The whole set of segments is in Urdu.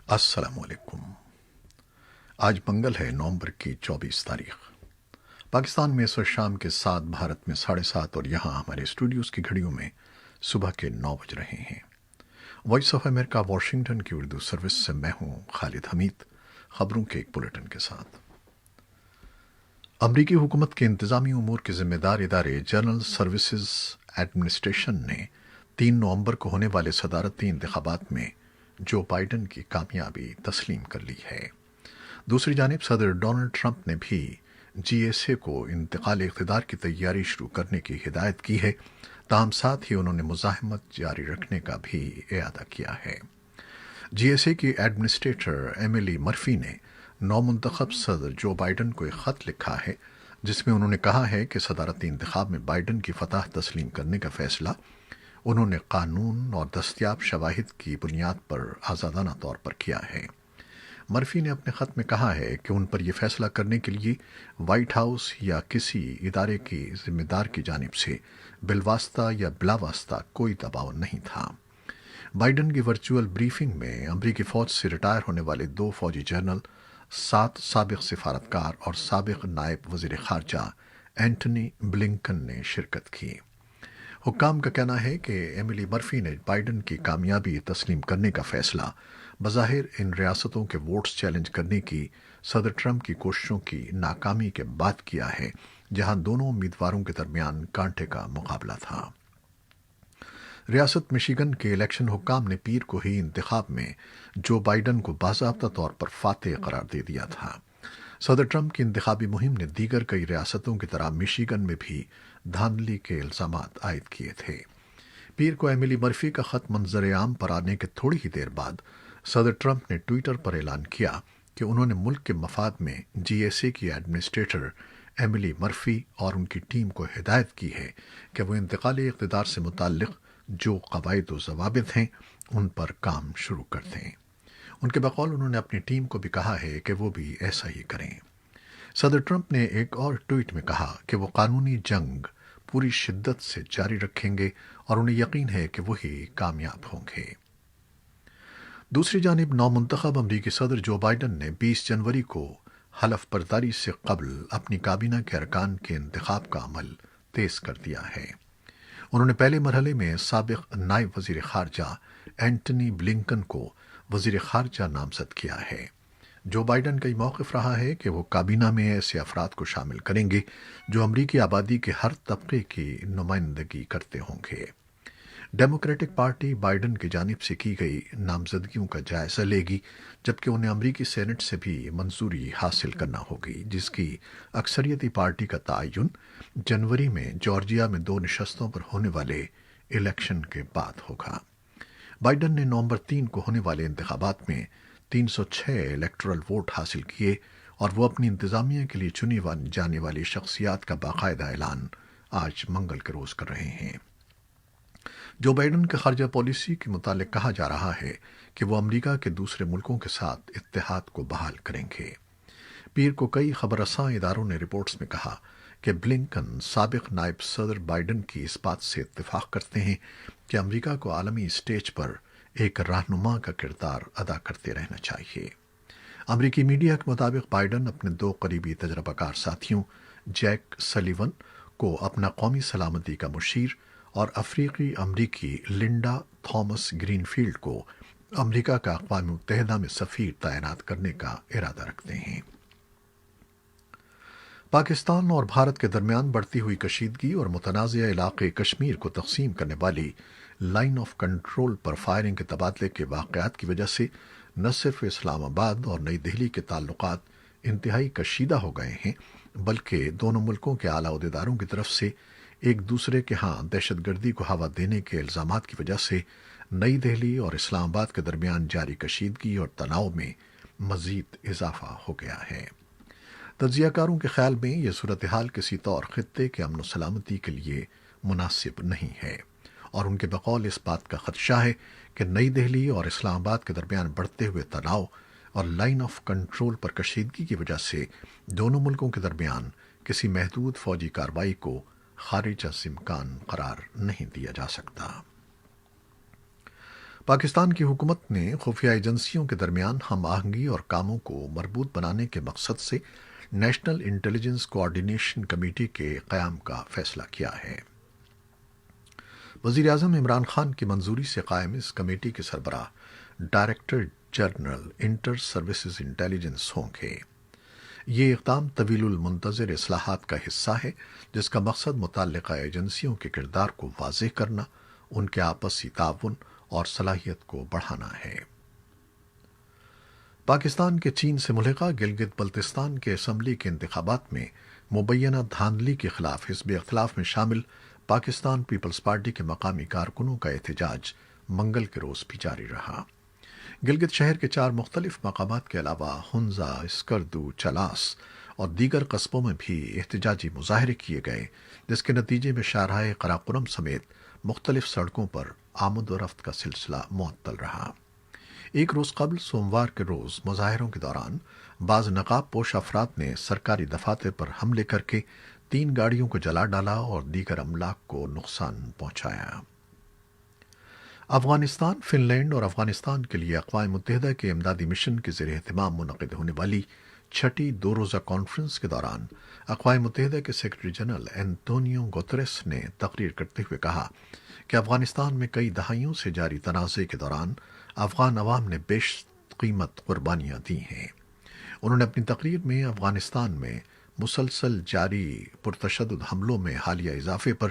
السلام علیکم۔ آج منگل ہے، نومبر کی 24 تاریخ۔ پاکستان میں اس وقت شام کے 7، بھارت میں 7:30 اور یہاں ہمارے اسٹوڈیوز کی گھڑیوں میں صبح کے 9 بج رہے ہیں۔ وائس آف امریکہ واشنگٹن کی اردو سروس سے میں ہوں خالد حمید، خبروں کے ایک بلیٹن کے ساتھ۔ امریکی حکومت کے انتظامی امور کے ذمہ دار ادارے جنرل سروسز ایڈمنسٹریشن نے 3 نومبر کو ہونے والے صدارتی انتخابات میں جو بائیڈن کی کامیابی تسلیم کر لی ہے۔ دوسری جانب صدر ڈونلڈ ٹرمپ نے بھی جی ایس اے کو انتقال اقتدار کی تیاری شروع کرنے کی ہدایت کی ہے، تاہم ساتھ ہی انہوں نے مزاحمت جاری رکھنے کا بھی اعادہ کیا ہے۔ جی ایس اے کی ایڈمنسٹریٹر ایملی مرفی نے نومنتخب صدر جو بائیڈن کو ایک خط لکھا ہے، جس میں انہوں نے کہا ہے کہ صدارتی انتخاب میں بائیڈن کی فتح تسلیم کرنے کا فیصلہ انہوں نے قانون اور دستیاب شواہد کی بنیاد پر آزادانہ طور پر کیا ہے۔ مرفی نے اپنے خط میں کہا ہے کہ ان پر یہ فیصلہ کرنے کے لیے وائٹ ہاؤس یا کسی ادارے کی ذمہ دار کی جانب سے بالواسطہ یا بلا واسطہ کوئی دباؤ نہیں تھا۔ بائیڈن کی ورچوئل بریفنگ میں امریکی فوج سے ریٹائر ہونے والے 2 فوجی جنرل، 7 سابق سفارتکار اور سابق نائب وزیر خارجہ اینٹنی بلنکن نے شرکت کی۔ حکام کا کہنا ہے کہ ایملی مرفی نے بائیڈن کی کامیابی تسلیم کرنے کا فیصلہ بظاہر ان ریاستوں کے ووٹس چیلنج کرنے کی صدر ٹرمپ کی کوششوں کی ناکامی کے بعد کیا ہے، جہاں دونوں امیدواروں کے درمیان کانٹے کا مقابلہ تھا۔ ریاست مشیگن کے الیکشن حکام نے پیر کو ہی انتخاب میں جو بائیڈن کو باضابطہ طور پر فاتح قرار دے دیا تھا۔ صدر ٹرمپ کی انتخابی مہم نے دیگر کئی ریاستوں کی طرح مشیگن میں بھی دھاندلی کے الزامات عائد کیے تھے۔ پیر کو ایملی مرفی کا خط منظر عام پر آنے کے تھوڑی ہی دیر بعد صدر ٹرمپ نے ٹوئٹر پر اعلان کیا کہ انہوں نے ملک کے مفاد میں جی ایس اے کی ایڈمنسٹریٹر ایملی مرفی اور ان کی ٹیم کو ہدایت کی ہے کہ وہ انتقالی اقتدار سے متعلق جو قواعد و ضوابط ہیں ان پر کام شروع کر دیں۔ ان کے بقول انہوں نے اپنی ٹیم کو بھی کہا ہے کہ وہ بھی ایسا ہی کریں۔ صدر ٹرمپ نے ایک اور ٹویٹ میں کہا کہ وہ قانونی جنگ پوری شدت سے جاری رکھیں گے اور انہیں یقین ہے کہ وہی کامیاب ہوں گے۔ دوسری جانب نومنتخب امریکی صدر جو بائیڈن نے 20 جنوری کو حلف برداری سے قبل اپنی کابینہ کے ارکان کے انتخاب کا عمل تیز کر دیا ہے۔ انہوں نے پہلے مرحلے میں سابق نائب وزیر خارجہ اینٹنی بلنکن کو وزیر خارجہ نامزد کیا ہے۔ جو بائیڈن کا یہ موقف رہا ہے کہ وہ کابینہ میں ایسے افراد کو شامل کریں گے جو امریکی آبادی کے ہر طبقے کی نمائندگی کرتے ہوں گے۔ ڈیموکریٹک پارٹی بائیڈن کی جانب سے کی گئی نامزدگیوں کا جائزہ لے گی، جبکہ انہیں امریکی سینٹ سے بھی منظوری حاصل کرنا ہوگی، جس کی اکثریتی پارٹی کا تعین جنوری میں جارجیا میں 2 نشستوں پر ہونے والے الیکشن کے بعد ہوگا۔ بائیڈن نے نومبر 3 کو ہونے والے انتخابات میں 306 الیکٹورل ووٹ حاصل کیے اور وہ اپنی انتظامیہ کے لیے چنی جانے والی شخصیات کا باقاعدہ اعلان آج منگل کے روز کر رہے ہیں۔ جو بائیڈن کے خارجہ پالیسی کے متعلق کہا جا رہا ہے کہ وہ امریکہ کے دوسرے ملکوں کے ساتھ اتحاد کو بحال کریں گے۔ پیر کو کئی خبر رساں اداروں نے رپورٹس میں کہا کہ بلنکن سابق نائب صدر بائیڈن کی اس بات سے اتفاق کرتے ہیں کہ امریکہ کو عالمی اسٹیج پر ایک رہنما کا کردار ادا کرتے رہنا چاہیے۔ امریکی میڈیا کے مطابق بائیڈن اپنے 2 قریبی تجربہ کار ساتھیوں جیک سلیون کو اپنا قومی سلامتی کا مشیر اور افریقی امریکی لنڈا تھامس گرین فیلڈ کو امریکہ کا اقوام متحدہ میں سفیر تعینات کرنے کا ارادہ رکھتے ہیں۔ پاکستان اور بھارت کے درمیان بڑھتی ہوئی کشیدگی اور متنازع علاقے کشمیر کو تقسیم کرنے والی line of control per firing کے تبادلے کے واقعات کی وجہ سے نہ صرف اسلام آباد اور نئی دہلی کے تعلقات انتہائی کشیدہ ہو گئے ہیں، بلکہ دونوں ملکوں کے اعلیٰ عہدیداروں کی طرف سے ایک دوسرے کے ہاں دہشت گردی کو ہوا دینے کے الزامات کی وجہ سے نئی دہلی اور اسلام آباد کے درمیان جاری کشیدگی اور تناؤ میں مزید اضافہ ہو گیا ہے۔ تجزیہ کاروں کے خیال میں یہ صورتحال کسی طور خطے کے امن و سلامتی کے لیے مناسب نہیں ہے، اور ان کے بقول اس بات کا خدشہ ہے کہ نئی دہلی اور اسلام آباد کے درمیان بڑھتے ہوئے تناؤ اور لائن آف کنٹرول پر کشیدگی کی وجہ سے دونوں ملکوں کے درمیان کسی محدود فوجی کارروائی کو خارج از امکان قرار نہیں دیا جا سکتا۔ پاکستان کی حکومت نے خفیہ ایجنسیوں کے درمیان ہم آہنگی اور کاموں کو مربوط بنانے کے مقصد سے نیشنل انٹیلیجنس کوآرڈینیشن کمیٹی کے قیام کا فیصلہ کیا ہے۔ وزیر اعظم عمران خان کی منظوری سے قائم اس کمیٹی کے سربراہ director general inter services intelligence ہوں گے۔ یہ اقدام طویل المنتظر اصلاحات کا حصہ ہے جس کا مقصد متعلقہ ایجنسیوں کے کردار کو واضح کرنا، ان کے آپسی تعاون اور صلاحیت کو بڑھانا ہے۔ پاکستان کے چین سے ملحقہ گلگت بلتستان کے اسمبلی کے انتخابات میں مبینہ دھاندلی کے خلاف حزب اختلاف میں شامل پاکستان پیپلز پارٹی کے مقامی کارکنوں کا احتجاج منگل کے روز بھی جاری رہا۔ گلگت شہر کے 4 مختلف مقامات کے علاوہ ہنزا، اسکردو، چلاس اور دیگر قصبوں میں بھی احتجاجی مظاہرے کیے گئے، جس کے نتیجے میں شاہراہ قراقرم سمیت مختلف سڑکوں پر آمد و رفت کا سلسلہ معطل رہا۔ ایک روز قبل سوموار کے روز مظاہروں کے دوران بعض نقاب پوش افراد نے سرکاری دفاتر پر حملے کر کے 3 گاڑیوں کو جلا ڈالا اور دیگر املاک کو نقصان پہنچایا۔ افغانستان، فن لینڈ اور افغانستان کے لیے اقوام متحدہ کے امدادی مشن کے زیر اہتمام منعقد ہونے والی 6ٹی 2 روزہ کانفرنس کے دوران اقوام متحدہ کے سیکرٹری جنرل اینٹونیو گوتریس نے تقریر کرتے ہوئے کہا کہ افغانستان میں کئی دہائیوں سے جاری تنازع کے دوران افغان عوام نے بیش قیمت قربانیاں دی ہیں۔ انہوں نے اپنی تقریر میں افغانستان میں مسلسل جاری پرتشدد حملوں میں حالیہ اضافے پر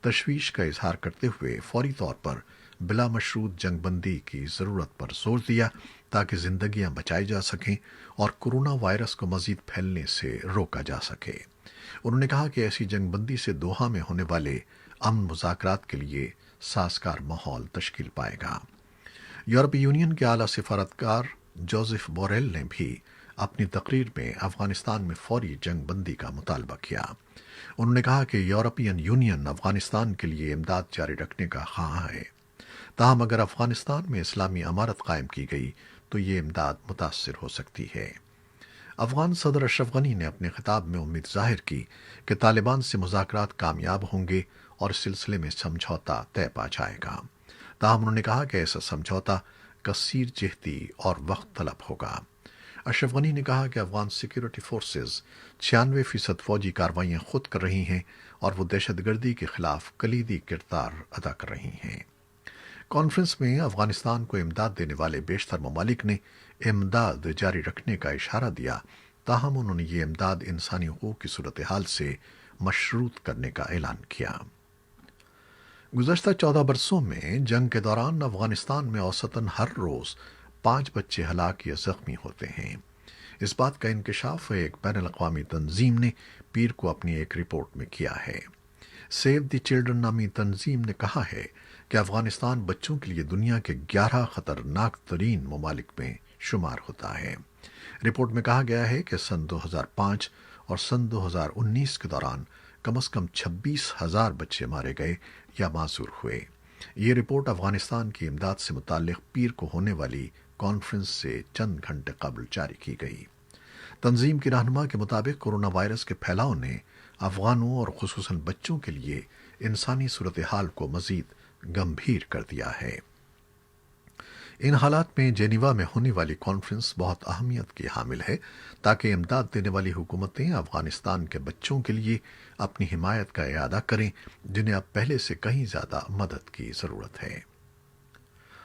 تشویش کا اظہار کرتے ہوئے فوری طور پر بلا مشروط جنگ بندی کی ضرورت پر زور دیا تاکہ زندگیاں بچائی جا سکیں اور کورونا وائرس کو مزید پھیلنے سے روکا جا سکے۔ انہوں نے کہا کہ ایسی جنگ بندی سے دوحہ میں ہونے والے امن مذاکرات کے لیے سازگار ماحول تشکیل پائے گا۔ یورپی یونین کے اعلیٰ سفارتکار جوزف بوریل نے بھی اپنی تقریر میں افغانستان میں فوری جنگ بندی کا مطالبہ کیا۔ انہوں نے کہا کہ یورپین یونین افغانستان کے لیے امداد جاری رکھنے کا خواہاں ہے، تاہم اگر افغانستان میں اسلامی امارت قائم کی گئی تو یہ امداد متاثر ہو سکتی ہے۔ افغان صدر اشرف غنی نے اپنے خطاب میں امید ظاہر کی کہ طالبان سے مذاکرات کامیاب ہوں گے اور اس سلسلے میں سمجھوتا طے پا جائے گا، تاہم انہوں نے کہا کہ ایسا سمجھوتا کثیر جہتی اور وقت طلب ہوگا۔ اشرف غنی نے کہا کہ افغان سیکیورٹی فورسز 96% فوجی کارروائیاں خود کر رہی ہیں اور وہ دہشت گردی کے خلاف کلیدی کردار ادا کر رہی ہیں۔ کانفرنس میں افغانستان کو امداد دینے والے بیشتر ممالک نے امداد جاری رکھنے کا اشارہ دیا، تاہم انہوں نے یہ امداد انسانی حقوق کی صورتحال سے مشروط کرنے کا اعلان کیا۔ گزشتہ 14 برسوں میں جنگ کے دوران افغانستان میں اوسطاً ہر روز 5 بچے ہلاک یا زخمی ہوتے ہیں۔ اس بات کا انکشاف ایک بین الاقوامی تنظیم نے پیر کو اپنی ایک رپورٹ میں کیا ہے۔ سیو دی چلڈرن نامی تنظیم نے کہا ہے کہ افغانستان بچوں کے لیے دنیا کے 11 خطرناک ترین ممالک میں شمار ہوتا ہے۔ رپورٹ میں کہا گیا ہے کہ سن 2005 اور سن 2019 کے دوران کم از کم 26,000 بچے مارے گئے یا معذور ہوئے۔ یہ رپورٹ افغانستان کی امداد سے متعلق پیر کو ہونے والی کانفرنس سے چند گھنٹے قبل جاری کی گئی۔ تنظیم کی رہنما کے مطابق کورونا وائرس کے پھیلاؤ نے افغانوں اور خصوصاً بچوں کے لیے انسانی صورتحال کو مزید گمبھیر کر دیا ہے۔ ان حالات میں جنیوا میں ہونے والی کانفرنس بہت اہمیت کی حامل ہے تاکہ امداد دینے والی حکومتیں افغانستان کے بچوں کے لیے اپنی حمایت کا اعادہ کریں جنہیں اب پہلے سے کہیں زیادہ مدد کی ضرورت ہے۔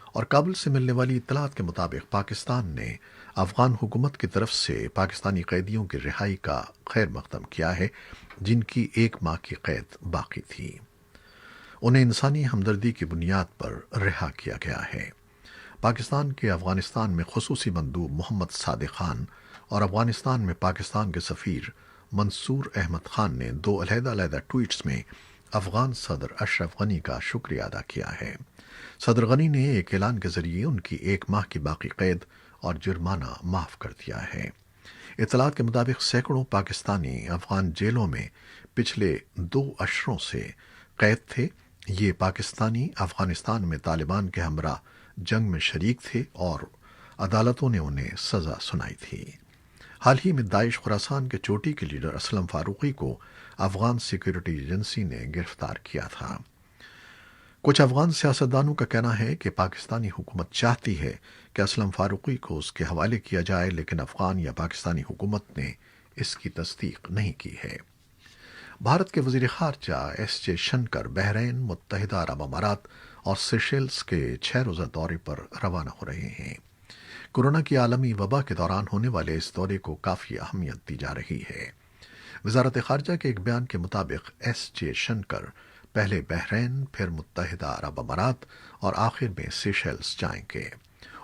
اور کابل سے ملنے والی اطلاعات کے مطابق پاکستان نے افغان حکومت کی طرف سے پاکستانی قیدیوں کی رہائی کا خیر مقدم کیا ہے جن کی 1 ماہ کی قید باقی تھی۔ انہیں انسانی ہمدردی کی بنیاد پر رہا کیا گیا ہے۔ پاکستان کے افغانستان میں خصوصی مندوب محمد صادق خان اور افغانستان میں پاکستان کے سفیر منصور احمد خان نے 2 علیحدہ ٹویٹس میں افغان صدر اشرف غنی کا شکریہ ادا کیا ہے۔ صدر غنی نے ایک اعلان کے ذریعے ان کی 1 ماہ کی باقی قید اور جرمانہ معاف کر دیا ہے۔ اطلاعات کے مطابق سینکڑوں پاکستانی افغان جیلوں میں پچھلے 2 اشروں سے قید تھے۔ یہ پاکستانی افغانستان میں طالبان کے ہمراہ جنگ میں شریک تھے اور عدالتوں نے انہیں سزا سنائی تھی۔ حال ہی میں داعش خراسان کے چوٹی کے لیڈر اسلم فاروقی کو افغان سیکیورٹی ایجنسی نے گرفتار کیا تھا۔ کچھ افغان سیاستدانوں کا کہنا ہے کہ پاکستانی حکومت چاہتی ہے کہ اسلم فاروقی کو اس کے حوالے کیا جائے، لیکن افغان یا پاکستانی حکومت نے اس کی تصدیق نہیں کی ہے۔ بھارت کے وزیر خارجہ ایس جے شنکر بحرین، متحدہ عرب امارات اور سیشیلز کے 6 روزہ دورے پر روانہ ہو رہے ہیں۔ کورونا کی عالمی وبا کے دوران ہونے والے اس دورے کو کافی اہمیت دی جا رہی ہے۔ وزارت خارجہ کے ایک بیان کے مطابق ایس جے شنکر پہلے بحرین، پھر متحدہ عرب امارات اور آخر میں سیشیلز جائیں گے،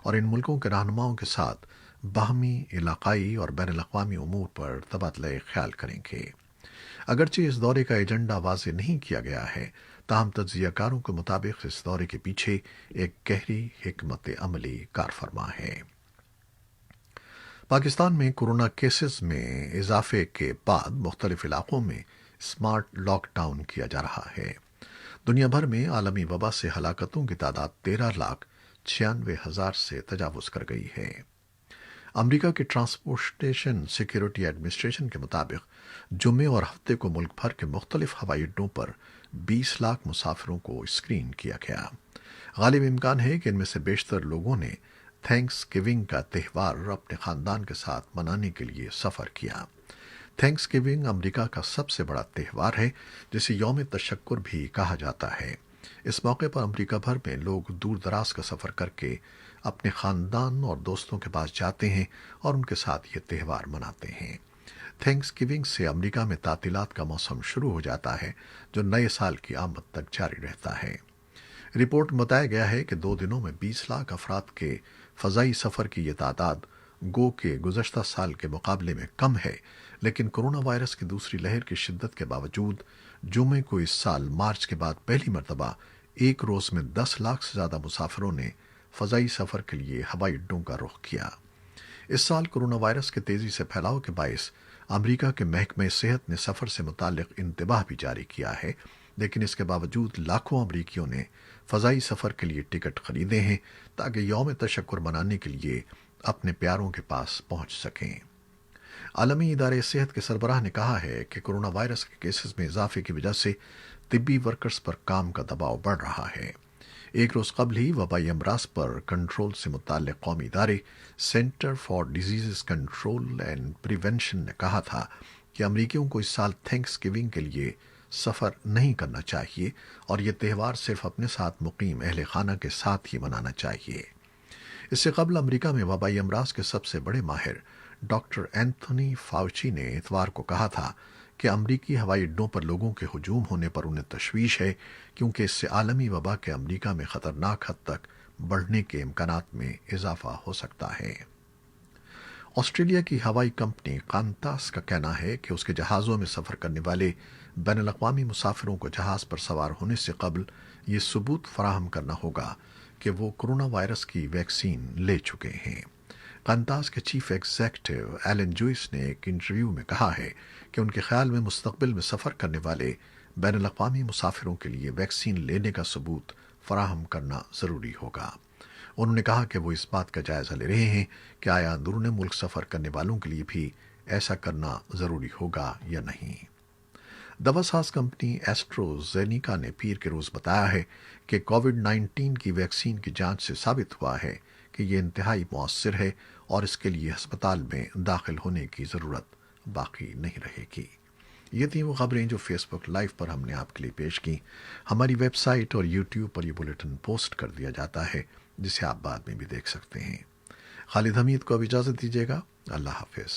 اور ان ملکوں کے رہنماؤں کے ساتھ باہمی، علاقائی اور بین الاقوامی امور پر تبادلہ خیال کریں گے۔ اگرچہ اس دورے کا ایجنڈا واضح نہیں کیا گیا ہے، تاہم تجزیہ کاروں کے مطابق اس دورے کے پیچھے ایک گہری حکمت عملی کار فرما ہے۔ پاکستان میں کورونا کیسز میں اضافے کے بعد مختلف علاقوں میں اسمارٹ لاک ڈاؤن کیا جا رہا ہے۔ دنیا بھر میں عالمی وبا سے ہلاکتوں کی تعداد 13,96,000 سے تجاوز کر گئی ہے۔ امریکہ کے ٹرانسپورٹیشن سیکیورٹی ایڈمنسٹریشن کے مطابق جمعے اور ہفتے کو ملک بھر کے مختلف ہوائی اڈوں پر 20 لاکھ مسافروں کو اسکرین کیا گیا۔ غالب امکان ہے کہ ان میں سے بیشتر لوگوں نے تھینکس گیونگ کا تہوار اپنے خاندان کے ساتھ منانے کے لیے سفر کیا۔ تھینکس گیونگ امریکہ کا سب سے بڑا تہوار ہے، جسے یوم تشکر بھی کہا جاتا ہے۔ اس موقع پر امریکہ بھر میں لوگ دور دراز کا سفر کر کے اپنے خاندان اور دوستوں کے پاس جاتے ہیں اور ان کے ساتھ یہ تہوار مناتے ہیں۔ تھینکس گیونگ سے امریکہ میں تعطیلات کا موسم شروع ہو جاتا ہے، جو نئے سال کی آمد تک جاری رہتا ہے۔ رپورٹ میں بتایا گیا ہے کہ 2 دنوں میں 20 لاکھ افراد کے فضائی سفر کی یہ تعداد گو کہ گزشتہ سال کے مقابلے میں کم ہے، لیکن کورونا وائرس کی دوسری لہر کی شدت کے باوجود جمعے کو اس سال مارچ کے بعد پہلی مرتبہ ایک روز میں 10 لاکھ سے زیادہ مسافروں نے فضائی سفر کے لیے ہوائی اڈوں کا رخ کیا۔ اس سال کورونا وائرس کے تیزی سے پھیلاؤ کے باعث امریکہ کے محکمہ صحت نے سفر سے متعلق انتباہ بھی جاری کیا ہے، لیکن اس کے باوجود لاکھوں امریکیوں نے فضائی سفر کے لیے ٹکٹ خریدے ہیں تاکہ یوم تشکر منانے کے لیے اپنے پیاروں کے پاس پہنچ سکیں۔ عالمی ادارے صحت کے سربراہ نے کہا ہے کہ کورونا وائرس کے کیسز میں اضافے کی وجہ سے طبی ورکرز پر کام کا دباؤ بڑھ رہا ہے۔ ایک روز قبل ہی وبائی امراض پر کنٹرول سے متعلق قومی ادارے centre for disease control and prevention نے کہا تھا کہ امریکیوں کو اس سال تھینکس گیونگ کے لیے سفر نہیں کرنا چاہیے اور یہ تہوار صرف اپنے ساتھ مقیم اہل خانہ کے ساتھ ہی منانا چاہیے۔ اس سے قبل امریکہ میں وبائی امراض کے سب سے بڑے ماہر ڈاکٹر اینتھونی فاؤچی نے اتوار کو کہا تھا کہ امریکی ہوائی اڈوں پر لوگوں کے ہجوم ہونے پر انہیں تشویش ہے، کیونکہ اس سے عالمی وبا کے امریکہ میں خطرناک حد تک بڑھنے کے امکانات میں اضافہ ہو سکتا ہے۔ آسٹریلیا کی ہوائی کمپنی قانتاس کا کہنا ہے کہ اس کے جہازوں میں سفر کرنے والے بین الاقوامی مسافروں کو جہاز پر سوار ہونے سے قبل یہ ثبوت فراہم کرنا ہوگا کہ وہ کورونا وائرس کی ویکسین لے چکے ہیں۔ قانتاس کے چیف ایگزیکٹو ایلن جوئس نے ایک انٹرویو میں کہا ہے کہ ان کے خیال میں مستقبل میں سفر کرنے والے بین الاقوامی مسافروں کے لیے ویکسین لینے کا ثبوت فراہم کرنا ضروری ہوگا۔ انہوں نے کہا کہ وہ اس بات کا جائزہ لے رہے ہیں کہ آیا اندرون ملک سفر کرنے والوں کے لیے بھی ایسا کرنا ضروری ہوگا یا نہیں۔ دوا ساز کمپنی ایسٹروزینیکا نے پیر کے روز بتایا ہے کہ کووڈ-19 کی ویکسین کی جانچ سے ثابت ہوا ہے کہ یہ انتہائی مؤثر ہے اور اس کے لیے ہسپتال میں داخل ہونے کی ضرورت باقی نہیں رہے گی۔ یہ تھیں وہ خبریں جو فیس بک لائیو پر ہم نے آپ کے لیے پیش کی۔ ہماری ویب سائٹ اور یوٹیوب پر یہ بلیٹن پوسٹ کر دیا جاتا ہے، جسے آپ بعد میں بھی دیکھ سکتے ہیں۔ خالد حمید کو اب اجازت دیجیے گا۔ اللہ حافظ۔